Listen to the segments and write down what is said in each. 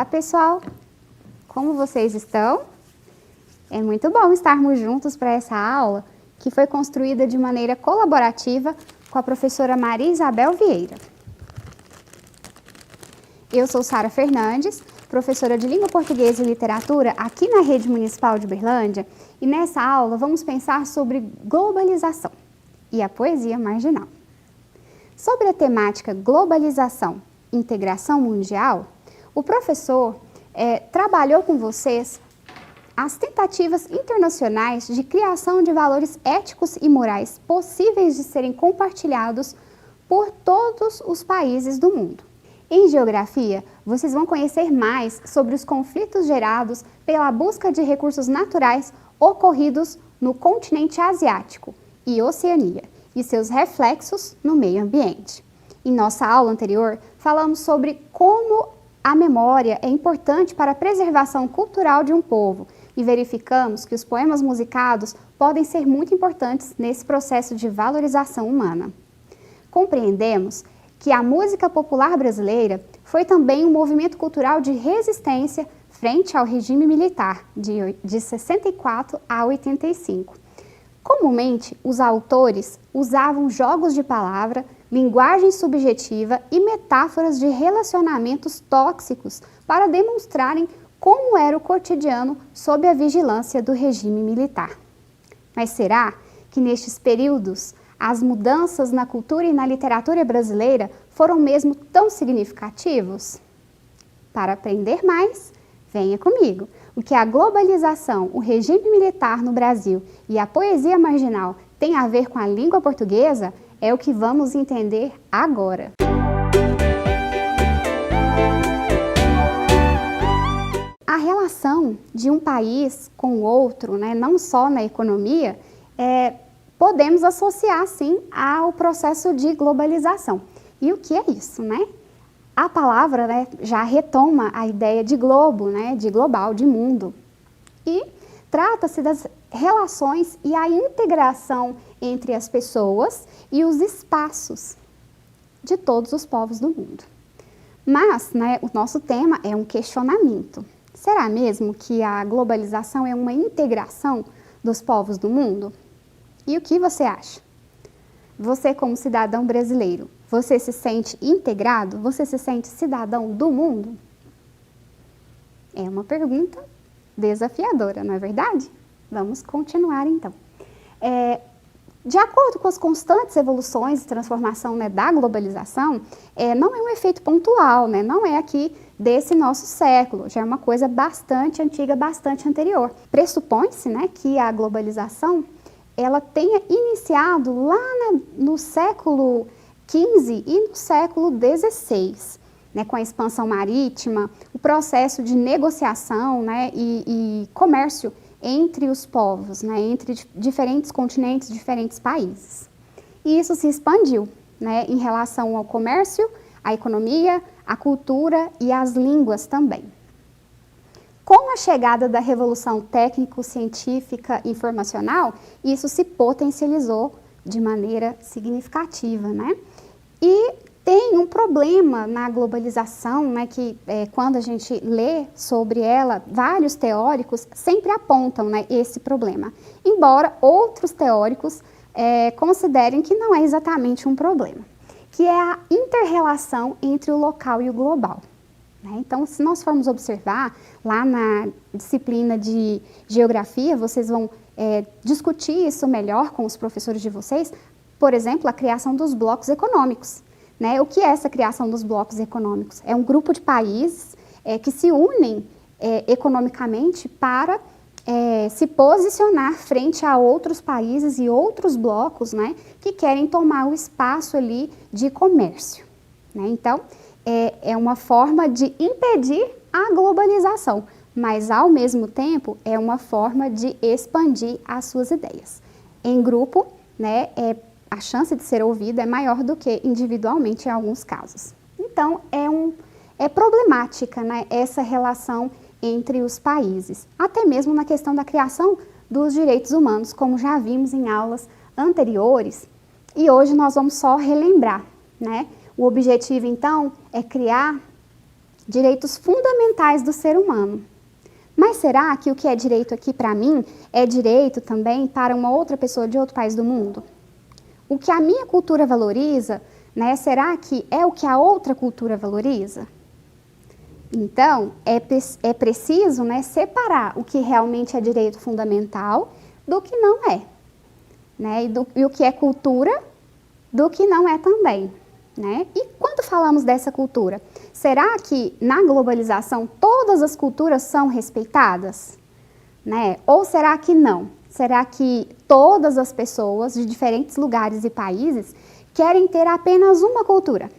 Olá, pessoal! Como vocês estão? É muito bom estarmos juntos para essa aula que foi construída de maneira colaborativa com a professora Maria Isabel Vieira. Eu sou Sara Fernandes, professora de Língua Portuguesa e Literatura aqui na Rede Municipal de Uberlândia, e nessa aula vamos pensar sobre globalização e a poesia marginal. Sobre a temática globalização e integração mundial, o professor trabalhou com vocês as tentativas internacionais de criação de valores éticos e morais possíveis de serem compartilhados por todos os países do mundo. Em geografia, vocês vão conhecer mais sobre os conflitos gerados pela busca de recursos naturais ocorridos no continente asiático e Oceania e seus reflexos no meio ambiente. Em nossa aula anterior, falamos sobre como a memória é importante para a preservação cultural de um povo e verificamos que os poemas musicados podem ser muito importantes nesse processo de valorização humana. Compreendemos que a música popular brasileira foi também um movimento cultural de resistência frente ao regime militar de 64 a 85. Comumente, os autores usavam jogos de palavra, linguagem subjetiva e metáforas de relacionamentos tóxicos para demonstrarem como era o cotidiano sob a vigilância do regime militar. Mas será que nestes períodos as mudanças na cultura e na literatura brasileira foram mesmo tão significativos? Para aprender mais, venha comigo. O que a globalização, o regime militar no Brasil e a poesia marginal têm a ver com a língua portuguesa é o que vamos entender agora. A relação de um país com o outro, não só na economia, podemos associar sim ao processo de globalização. E o que é isso, A palavra já retoma a ideia de globo, de global, de mundo. E trata-se das relações e a integração entre as pessoas e os espaços de todos os povos do mundo. Mas, o nosso tema é um questionamento. Será mesmo que a globalização é uma integração dos povos do mundo? E o que você acha? Você, como cidadão brasileiro, você se sente integrado? Você se sente cidadão do mundo? É uma pergunta desafiadora, não é verdade? Vamos continuar então. De acordo com as constantes evoluções e transformação da globalização, não é um efeito pontual, não é aqui desse nosso século, já é uma coisa bastante antiga, bastante anterior. Pressupõe-se que a globalização ela tenha iniciado lá no século XV e no século XVI, com a expansão marítima, o processo de negociação e comércio entre os povos, entre diferentes continentes, diferentes países. E isso se expandiu em relação ao comércio, à economia, à cultura e às línguas também. Com a chegada da revolução técnico-científica informacional, isso se potencializou de maneira significativa, E tem um problema na globalização, que quando a gente lê sobre ela, vários teóricos sempre apontam esse problema, embora outros teóricos considerem que não é exatamente um problema, que é a inter-relação entre o local e o global. Então, se nós formos observar, lá na disciplina de geografia, vocês vão discutir isso melhor com os professores de vocês, por exemplo, a criação dos blocos econômicos. O que é essa criação dos blocos econômicos? É um grupo de países que se unem economicamente para se posicionar frente a outros países e outros blocos que querem tomar o espaço ali de comércio. Então, é uma forma de impedir a globalização, mas ao mesmo tempo é uma forma de expandir as suas ideias. Em grupo, a chance de ser ouvida é maior do que individualmente em alguns casos. Então, é problemática essa relação entre os países, até mesmo na questão da criação dos direitos humanos, como já vimos em aulas anteriores, e hoje nós vamos só relembrar, O objetivo, então, é criar direitos fundamentais do ser humano. Mas será que o que é direito aqui para mim é direito também para uma outra pessoa de outro país do mundo? O que a minha cultura valoriza, né, será que é o que a outra cultura valoriza? Então, é preciso, né, separar o que realmente é direito fundamental do que não é, né, e o que é cultura do que não é também, né? E quando falamos dessa cultura, será que na globalização todas as culturas são respeitadas, né? Ou será que não? Será que todas as pessoas de diferentes lugares e países querem ter apenas uma cultura?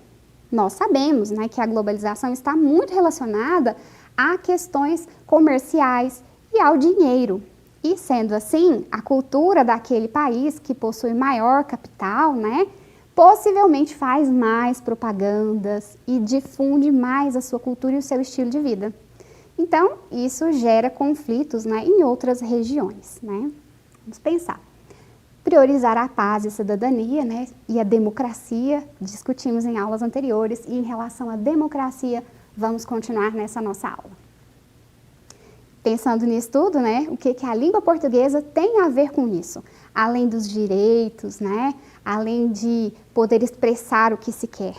Nós sabemos, né, que a globalização está muito relacionada a questões comerciais e ao dinheiro. E sendo assim, a cultura daquele país que possui maior capital, né, possivelmente faz mais propagandas e difunde mais a sua cultura e o seu estilo de vida. Então, isso gera conflitos, né, em outras regiões, né? Vamos pensar. Priorizar a paz e a cidadania, né, e a democracia, discutimos em aulas anteriores, e em relação à democracia, vamos continuar nessa nossa aula. Pensando nisso tudo, né, o que a língua portuguesa tem a ver com isso? Além dos direitos, né, além de poder expressar o que se quer,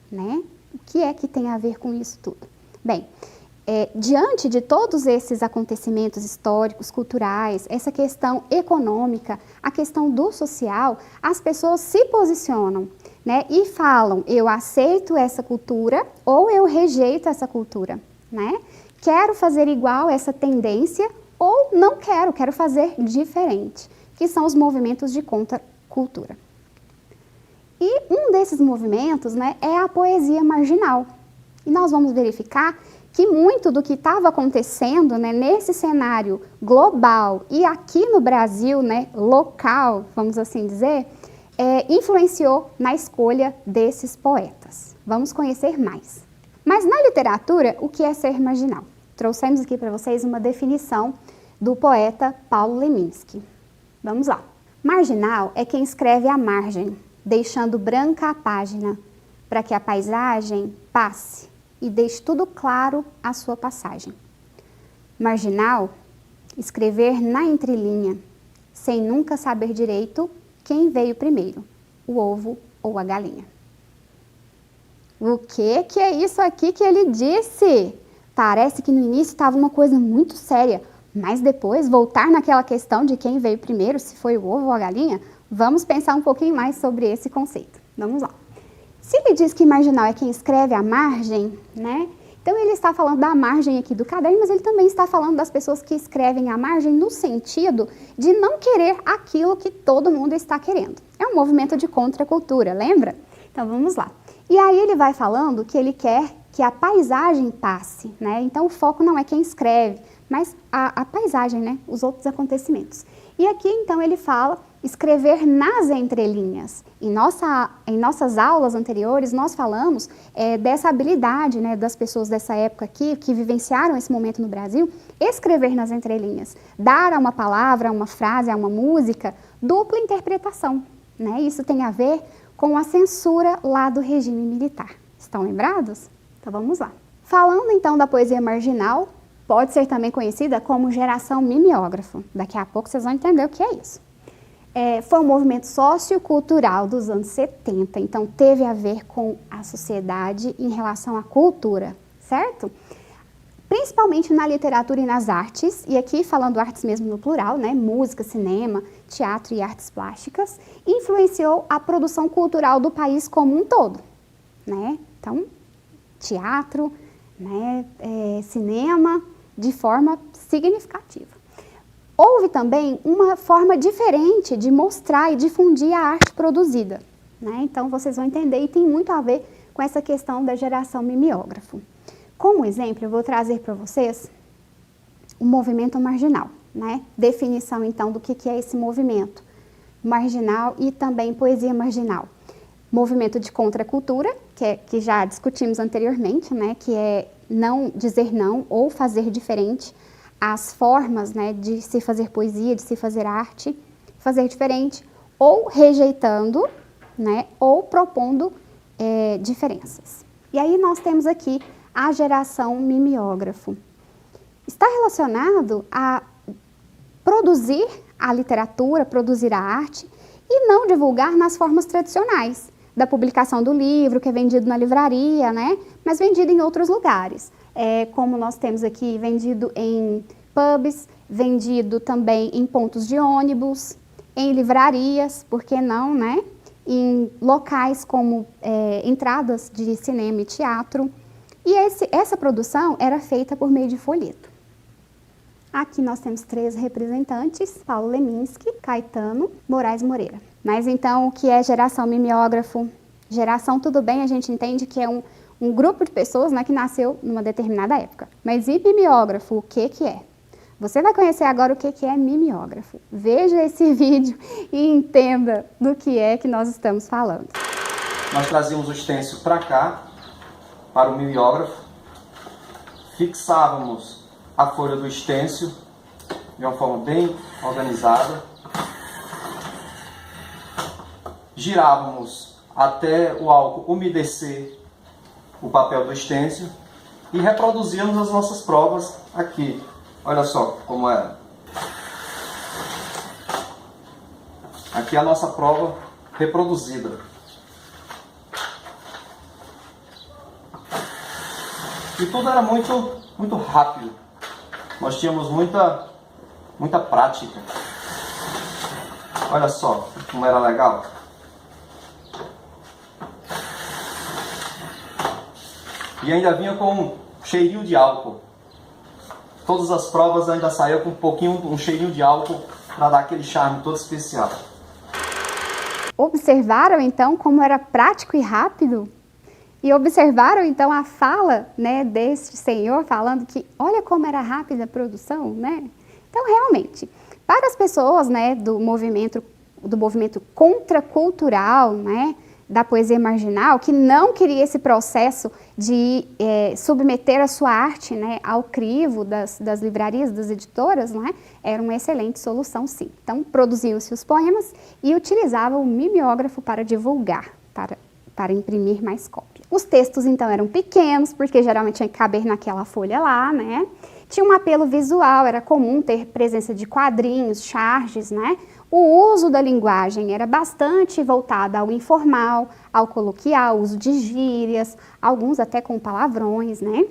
né? O que é que tem a ver com isso tudo? Bem, diante de todos esses acontecimentos históricos, culturais, essa questão econômica, a questão do social, as pessoas se posicionam, né, e falam, eu aceito essa cultura ou eu rejeito essa cultura, né? Quero fazer igual essa tendência ou não quero, quero fazer diferente, que são os movimentos de contracultura. E um desses movimentos, né, é a poesia marginal. E nós vamos verificar que muito do que estava acontecendo, né, nesse cenário global e aqui no Brasil, né, local, vamos assim dizer, influenciou na escolha desses poetas. Vamos conhecer mais. Mas na literatura, o que é ser marginal? Trouxemos aqui para vocês uma definição do poeta Paulo Leminski. Vamos lá. Marginal é quem escreve à margem, deixando branca a página, para que a paisagem passe e deixe tudo claro à sua passagem. Marginal, escrever na entrelinha, sem nunca saber direito quem veio primeiro, o ovo ou a galinha. O que é isso aqui que ele disse? Parece que no início estava uma coisa muito séria, mas depois voltar naquela questão de quem veio primeiro, se foi o ovo ou a galinha, vamos pensar um pouquinho mais sobre esse conceito. Vamos lá. Se ele diz que marginal é quem escreve à margem, né? Então ele está falando da margem aqui do caderno, mas ele também está falando das pessoas que escrevem à margem no sentido de não querer aquilo que todo mundo está querendo. É um movimento de contracultura, lembra? Então vamos lá. E aí ele vai falando que ele quer que a paisagem passe, né? Então o foco não é quem escreve, mas a paisagem, né? Os outros acontecimentos. E aqui então ele fala escrever nas entrelinhas. Em nossas aulas anteriores, nós falamos dessa habilidade, né, das pessoas dessa época aqui, que vivenciaram esse momento no Brasil, escrever nas entrelinhas. Dar a uma palavra, a uma frase, a uma música, dupla interpretação, né? Isso tem a ver com a censura lá do regime militar. Estão lembrados? Então vamos lá. Falando então da poesia marginal, pode ser também conhecida como geração mimeógrafo. Daqui a pouco vocês vão entender o que é isso. Foi um movimento sociocultural dos anos 70, então teve a ver com a sociedade em relação à cultura, certo? Principalmente na literatura e nas artes, e aqui falando artes mesmo no plural, né? Música, cinema, teatro e artes plásticas, influenciou a produção cultural do país como um todo, né? Então, teatro, né? Cinema, de forma significativa. Houve também uma forma diferente de mostrar e difundir a arte produzida, né? Então, vocês vão entender e tem muito a ver com essa questão da geração mimeógrafo. Como exemplo, eu vou trazer para vocês o movimento marginal, né? Definição, então, do que é esse movimento marginal e também poesia marginal. Movimento de contracultura, que já discutimos anteriormente, né? Que é não dizer não ou fazer diferente as formas, né, de se fazer poesia, de se fazer arte, fazer diferente, ou rejeitando, né, ou propondo diferenças. E aí nós temos aqui a geração mimeógrafo? Está relacionado a produzir a literatura, produzir a arte e não divulgar nas formas tradicionais, da publicação do livro, que é vendido na livraria, né? Mas vendido em outros lugares, como nós temos aqui, vendido em pubs, vendido também em pontos de ônibus, em livrarias, por que não, né? Em locais como entradas de cinema e teatro. E essa produção era feita por meio de folheto. Aqui nós temos 3 representantes, Paulo Leminski, Caetano, Moraes Moreira. Mas então, o que é geração mimeógrafo? Geração, tudo bem, a gente entende que é um grupo de pessoas, né, que nasceu numa determinada época. Mas e mimeógrafo, o que é? Você vai conhecer agora o que é mimeógrafo. Veja esse vídeo e entenda do que é que nós estamos falando. Nós trazíamos o stencil para cá, para o mimeógrafo, fixávamos a folha do stencil de uma forma bem organizada, girávamos até o álcool umedecer o papel do stencil e reproduzíamos as nossas provas aqui. Olha só como era. Aqui é a nossa prova reproduzida. E tudo era muito rápido. Nós tínhamos muita prática. Olha só como era legal. E ainda vinha com um cheirinho de álcool. Todas as provas ainda saíam com um cheirinho de álcool para dar aquele charme todo especial. Observaram então como era prático e rápido? E observaram então a fala, né, deste senhor falando que olha como era rápida a produção, né? Então realmente, para as pessoas, né, do movimento contracultural, né, da poesia marginal, que não queria esse processo de submeter a sua arte, né, ao crivo das livrarias, das editoras, né, era uma excelente solução, sim. Então, produziam-se os poemas e utilizavam o mimeógrafo para divulgar, para imprimir mais cópias. Os textos, então, eram pequenos, porque geralmente tinha que caber naquela folha lá, né? Tinha um apelo visual, era comum ter presença de quadrinhos, charges, né? O uso da linguagem era bastante voltado ao informal, ao coloquial, uso de gírias, alguns até com palavrões, né?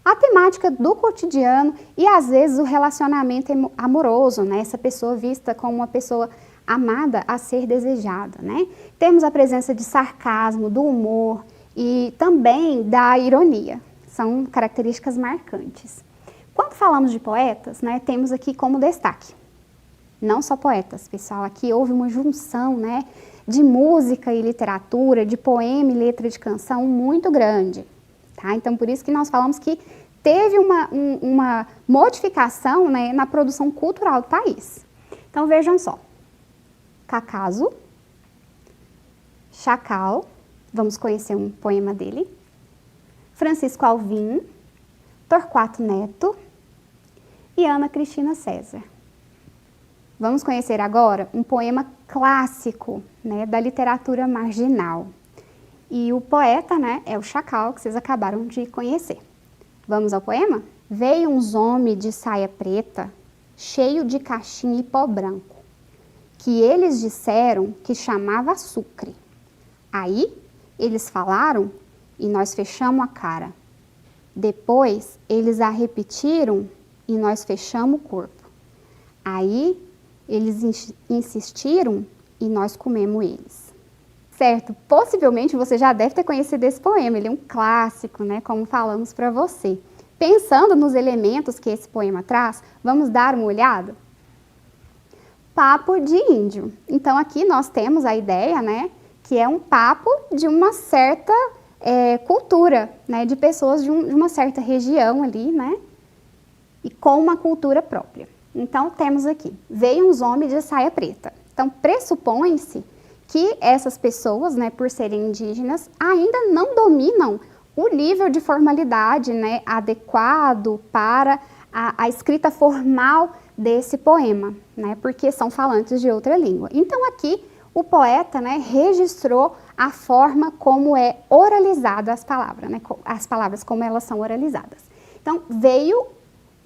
A temática do cotidiano e, às vezes, o relacionamento amoroso, né? Essa pessoa vista como uma pessoa amada a ser desejada, né? Temos a presença de sarcasmo, do humor e também da ironia. São características marcantes. Quando falamos de poetas, né, temos aqui como destaque, não só poetas, pessoal, aqui houve uma junção, né, de música e literatura, de poema e letra de canção muito grande, tá? Então, por isso que nós falamos que teve uma modificação, né, na produção cultural do país. Então, vejam só. Cacaso, Chacal, vamos conhecer um poema dele, Francisco Alvim, Torquato Neto e Ana Cristina César. Vamos conhecer agora um poema clássico, né, da literatura marginal. E o poeta, né, é o Chacal, que vocês acabaram de conhecer. Vamos ao poema? Veio uns homens de saia preta, cheio de caixinha e pó branco, que eles disseram que chamava açúcar. Aí, eles falaram e nós fechamos a cara. Depois, eles a repetiram e nós fechamos o corpo. Aí, eles insistiram e nós comemos eles. Certo, possivelmente você já deve ter conhecido esse poema, ele é um clássico, né, como falamos para você. Pensando nos elementos que esse poema traz, vamos dar uma olhada? Papo de índio. Então aqui nós temos a ideia, né, que é um papo de uma certa cultura, né, de pessoas de uma certa região ali, né, e com uma cultura própria. Então temos aqui, veio uns homens de saia preta. Então pressupõe-se que essas pessoas, né, por serem indígenas, ainda não dominam o nível de formalidade, né, adequado para a escrita formal desse poema, né, porque são falantes de outra língua. Então aqui o poeta, né, registrou a forma como é oralizada as palavras, né? As palavras como elas são oralizadas. Então, veio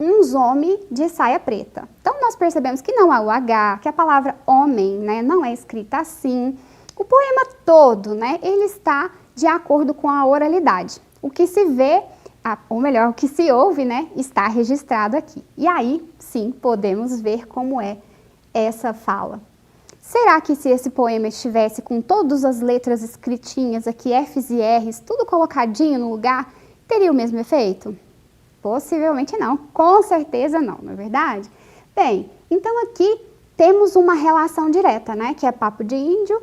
um homem de saia preta. Então, nós percebemos que não há o H, que a palavra homem, né, não é escrita assim. O poema todo, né, ele está de acordo com a oralidade. O que se vê, ou melhor, o que se ouve, né, está registrado aqui. E aí, sim, podemos ver como é essa fala. Será que se esse poema estivesse com todas as letras escritinhas aqui, Fs e Rs, tudo colocadinho no lugar, teria o mesmo efeito? Possivelmente não, com certeza não, não é verdade? Bem, então aqui temos uma relação direta, né, que é papo de índio,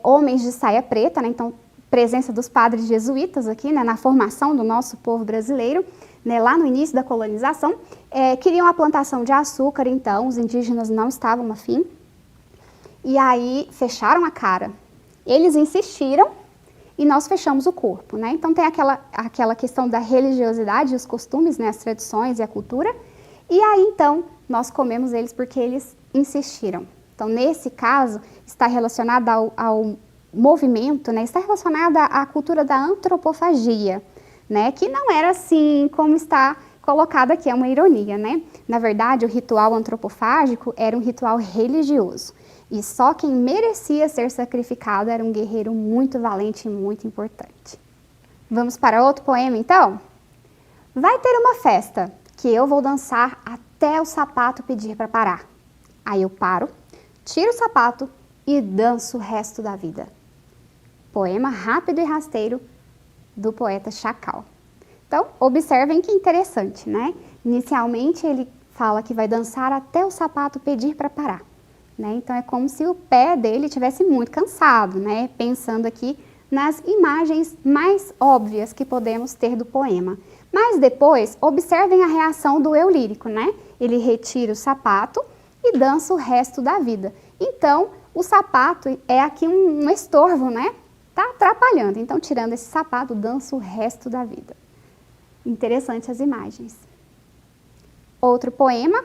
homens de saia preta, né, então presença dos padres jesuítas aqui, né, na formação do nosso povo brasileiro, né, lá no início da colonização, queriam a plantação de açúcar, então os indígenas não estavam afim, e aí fecharam a cara. Eles insistiram e nós fechamos o corpo, né? Então tem aquela questão da religiosidade, os costumes, né, as tradições e a cultura, e aí então nós comemos eles porque eles insistiram. Então nesse caso está relacionado ao movimento, né, está relacionada à cultura da antropofagia, né, que não era assim como está colocado aqui, é uma ironia, né? Na verdade, o ritual antropofágico era um ritual religioso, e só quem merecia ser sacrificado era um guerreiro muito valente e muito importante. Vamos para outro poema, então? Vai ter uma festa, que eu vou dançar até o sapato pedir para parar. Aí eu paro, tiro o sapato e danço o resto da vida. Poema rápido e rasteiro do poeta Chacal. Então, observem que interessante, né? Inicialmente ele fala que vai dançar até o sapato pedir para parar, né? Então é como se o pé dele estivesse muito cansado, né? Pensando aqui nas imagens mais óbvias que podemos ter do poema. Mas depois, observem a reação do eu lírico, né? Ele retira o sapato e dança o resto da vida. Então, o sapato é aqui um estorvo, né? Tá atrapalhando. Então, tirando esse sapato, dança o resto da vida. Interessante as imagens. Outro poema,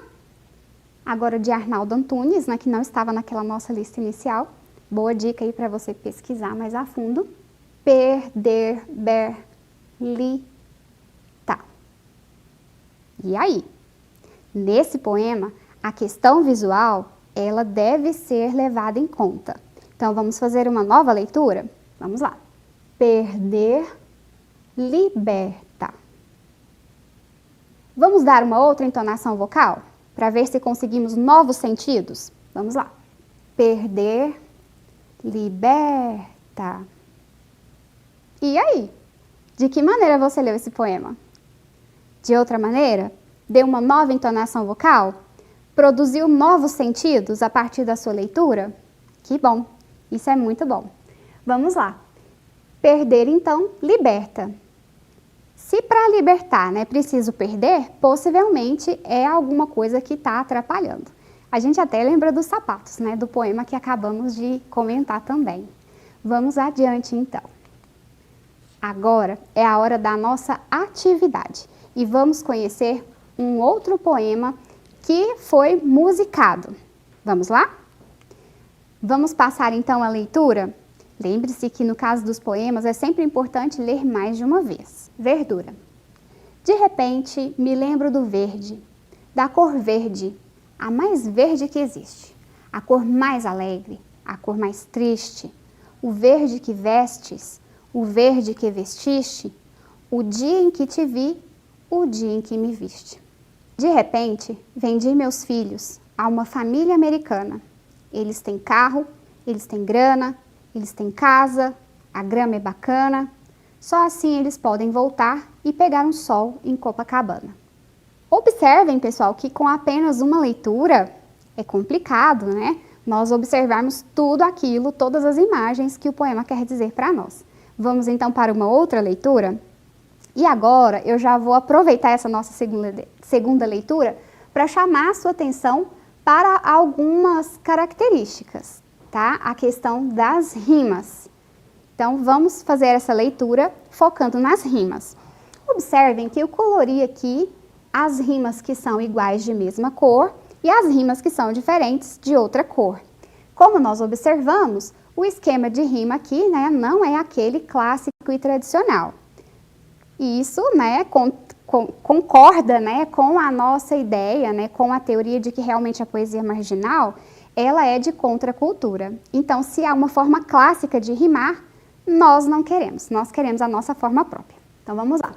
agora de Arnaldo Antunes, né, que não estava naquela nossa lista inicial. Boa dica aí para você pesquisar mais a fundo. Perder, ber, li, tá. E aí? Nesse poema, a questão visual, ela deve ser levada em conta. Então, vamos fazer uma nova leitura? Vamos lá. Perder, liberta. Vamos dar uma outra entonação vocal? Para ver se conseguimos novos sentidos? Vamos lá. Perder, liberta. E aí? De que maneira você leu esse poema? De outra maneira? Deu uma nova entonação vocal? Produziu novos sentidos a partir da sua leitura? Que bom! Isso é muito bom. Vamos lá. Perder, então, liberta. Se para libertar, né, preciso perder, possivelmente é alguma coisa que está atrapalhando. A gente até lembra dos sapatos, né, do poema que acabamos de comentar também. Vamos adiante, então. Agora é a hora da nossa atividade e vamos conhecer um outro poema que foi musicado. Vamos lá? Vamos passar então a leitura? Lembre-se que no caso dos poemas é sempre importante ler mais de uma vez. Verdura. De repente me lembro do verde, da cor verde, a mais verde que existe, a cor mais alegre, a cor mais triste, o verde que vestes, o verde que vestiste, o dia em que te vi, o dia em que me viste. De repente, vendi meus filhos a uma família americana. Eles têm carro, eles têm grana, eles têm casa, a grama é bacana. Só assim eles podem voltar e pegar um sol em Copacabana. Observem, pessoal, que com apenas uma leitura é complicado, né? Nós observarmos tudo aquilo, todas as imagens que o poema quer dizer para nós. Vamos então para uma outra leitura? E agora eu já vou aproveitar essa nossa segunda leitura para chamar a sua atenção para algumas características, tá? A questão das rimas. Então, vamos fazer essa leitura focando nas rimas. Observem que eu colori aqui as rimas que são iguais de mesma cor e as rimas que são diferentes de outra cor. Como nós observamos, O esquema de rima aqui, né, não é aquele clássico e tradicional. E isso, né, concorda, né, com a nossa ideia, né, com a teoria de que realmente a poesia marginal, ela é de contracultura. Então, se há uma forma clássica de rimar, nós não queremos, nós queremos a nossa forma própria. Então, vamos lá.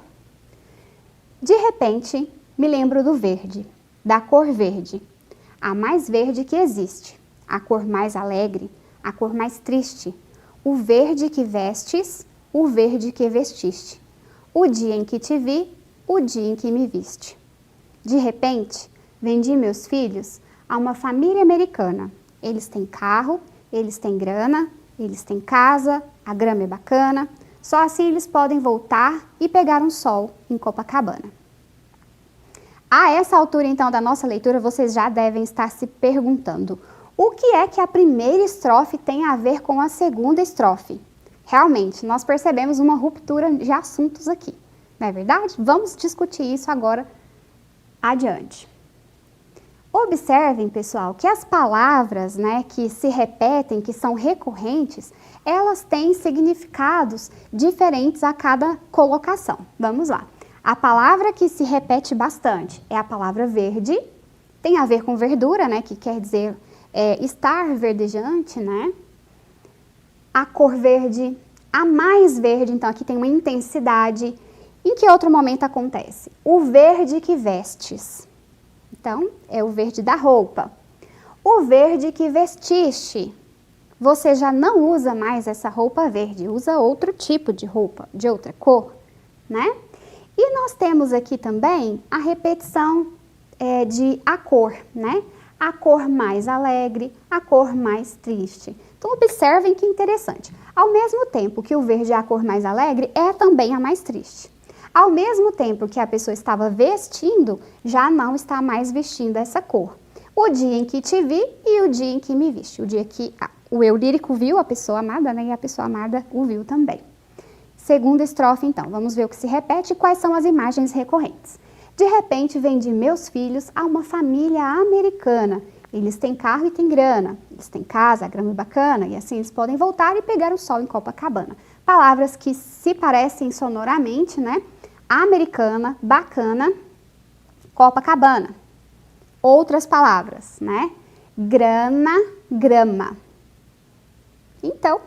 De repente, me lembro do verde, da cor verde, a mais verde que existe, a cor mais alegre, a cor mais triste, o verde que vestes, o verde que vestiste, o dia em que te vi, o dia em que me viste. De repente, vendi meus filhos a uma família americana. Eles têm carro, eles têm grana, eles têm casa, a grama é bacana, só assim eles podem voltar e pegar um sol em Copacabana. A essa altura, então, da nossa leitura, vocês já devem estar se perguntando: o que é que a primeira estrofe tem a ver com a segunda estrofe? Realmente, nós percebemos uma ruptura de assuntos aqui, não é verdade? Vamos discutir isso agora adiante. Observem, pessoal, que as palavras, né, que se repetem, que são recorrentes, elas têm significados diferentes a cada colocação. Vamos lá. A palavra que se repete bastante é a palavra verde, tem a ver com verdura, né, que quer dizer estar verdejante, né? A cor verde, a mais verde, então aqui tem uma intensidade. Em que outro momento acontece? O verde que vestes. Então, é o verde da roupa. O verde que vestiste. Você já não usa mais essa roupa verde, usa outro tipo de roupa, de outra cor, né? E nós temos aqui também a repetição de a cor, né? A cor mais alegre, a cor mais triste. Então, observem que interessante. Ao mesmo tempo que o verde é a cor mais alegre, é também a mais triste. Ao mesmo tempo que a pessoa estava vestindo, já não está mais vestindo essa cor. O dia em que te vi e o dia em que me viste. O dia que o eu lírico viu a pessoa amada, né, e a pessoa amada o viu também. Segunda estrofe, então. Vamos ver o que se repete e quais são as imagens recorrentes. De repente, vendi meus filhos a uma família americana. Eles têm carro e têm grana. Eles têm casa, a grama é bacana, e assim eles podem voltar e pegar o sol em Copacabana. Palavras que se parecem sonoramente, né? Americana, bacana, Copacabana. Outras palavras, né? Grana, grama. Então,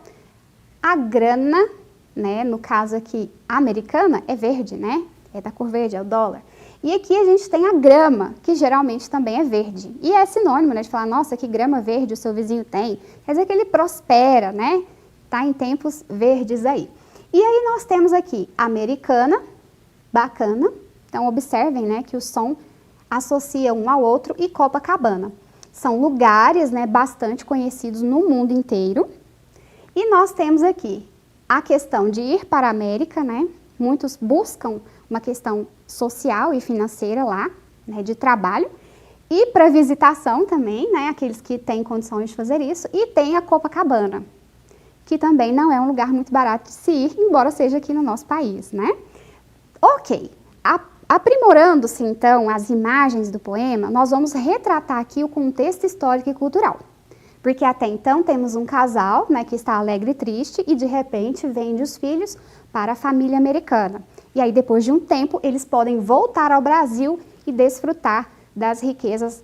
a grana, né? No caso aqui, americana, é verde, né? É da cor verde, é o dólar. E aqui a gente tem a grama, que geralmente também é verde. E é sinônimo, né? De falar, nossa, que grama verde o seu vizinho tem. Quer dizer que ele prospera, né? Tá em tempos verdes aí. E aí nós temos aqui americana, bacana. Então, observem, né, que o som associa um ao outro, e Copacabana. São lugares, né, bastante conhecidos no mundo inteiro. E nós temos aqui a questão de ir para a América, né? Muitos buscam uma questão social e financeira lá, né, de trabalho. E para visitação também, né, aqueles que têm condições de fazer isso. E tem a Copacabana, que também não é um lugar muito barato de se ir, embora seja aqui no nosso país, né? Ok, aprimorando-se então as imagens do poema, nós vamos retratar aqui o contexto histórico e cultural. Porque até então temos um casal, né, que está alegre e triste e de repente vende os filhos para a família americana. E aí depois de um tempo eles podem voltar ao Brasil e desfrutar das riquezas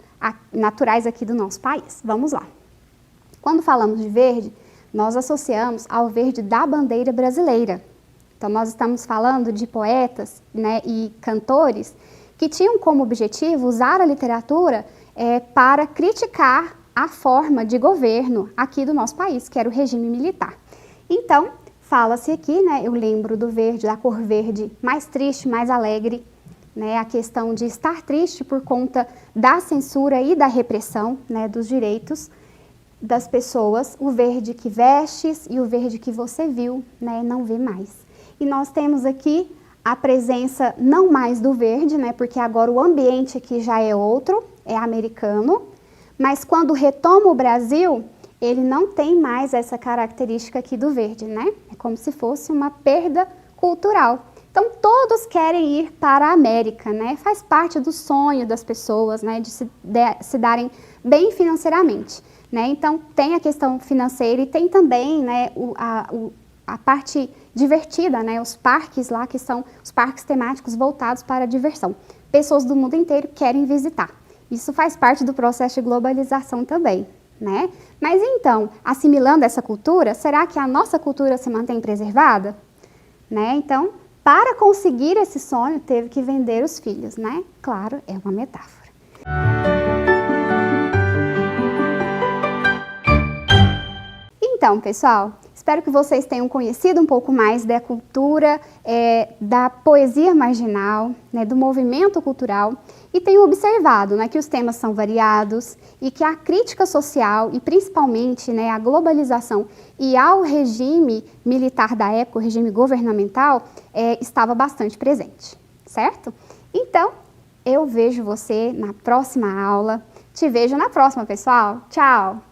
naturais aqui do nosso país. Vamos lá. Quando falamos de verde, nós associamos ao verde da bandeira brasileira. Então, nós estamos falando de poetas, né, e cantores que tinham como objetivo usar a literatura para criticar a forma de governo aqui do nosso país, que era o regime militar. Então, fala-se aqui, né, eu lembro do verde, da cor verde mais triste, mais alegre, né, a questão de estar triste por conta da censura e da repressão, né, dos direitos das pessoas, o verde que vestes e o verde que você viu, né, não vê mais. E nós temos aqui a presença não mais do verde, né, porque agora o ambiente aqui já é outro, é americano, mas quando retoma o Brasil, ele não tem mais essa característica aqui do verde, né? É como se fosse uma perda cultural. Então, todos querem ir para a América, né? Faz parte do sonho das pessoas, né, de se darem bem financeiramente, né? Então, tem a questão financeira e tem também, né, a parte divertida, né? Os parques lá, que são os parques temáticos voltados para a diversão. Pessoas do mundo inteiro querem visitar. Isso faz parte do processo de globalização também, né? Mas então, assimilando essa cultura, será que a nossa cultura se mantém preservada? Né? Então, para conseguir esse sonho, teve que vender os filhos, né? Claro, é uma metáfora. Então, pessoal, espero que vocês tenham conhecido um pouco mais da cultura, da poesia marginal, né, do movimento cultural e tenham observado, né, que os temas são variados e que a crítica social e principalmente, né, a globalização e ao regime militar da época, o regime governamental, estava bastante presente, certo? Então, eu vejo você na próxima aula. Te vejo na próxima, pessoal. Tchau!